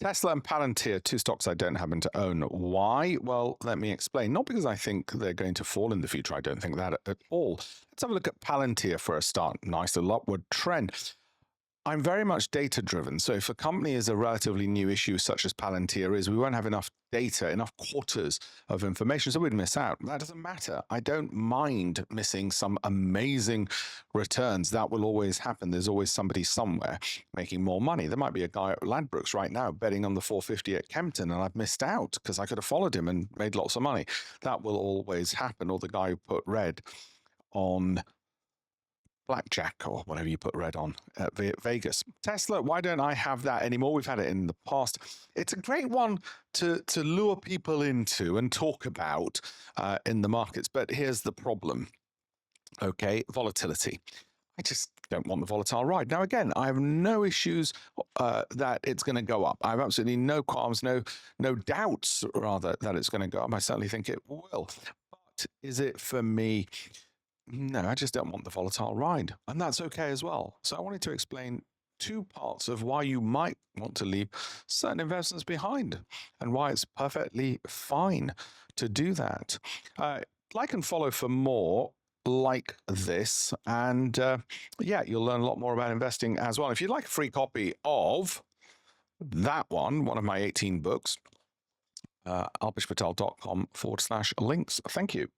Tesla and Palantir, two stocks I don't happen to own. Why? Well, let me explain. Not because I think they're going to fall in the future. I don't think that at all. Let's have a look at Palantir for a start. Nice little upward trend. I'm very much data-driven. So if a company is a relatively new issue, such as Palantir is, we won't have enough data, enough quarters of information, so we'd miss out. That doesn't matter. I don't mind missing some amazing returns. That will always happen. There's always somebody somewhere making more money. There might be a guy at Ladbrokes right now betting on the 450 at Kempton, and I've missed out because I could have followed him and made lots of money. That will always happen. Or the guy who put red on blackjack, or whatever you put red on at Vegas. Tesla, why don't I have that anymore? We've had it in the past. It's a great one to lure people into and talk about in the markets. But here's the problem. Okay, volatility. I just don't want the volatile ride. Now, again, I have no issues that it's going to go up. I have absolutely no qualms, no doubts, rather, that it's going to go up. I certainly think it will. But is it for me? No, I just don't want the volatile ride, and that's okay as well. So I wanted to explain two parts of why you might want to leave certain investments behind and why it's perfectly fine to do that. Like and follow for more like this, and yeah, you'll learn a lot more about investing as well. If you'd like a free copy of that one of my 18 books, alpeshpatel.com/links. Thank you.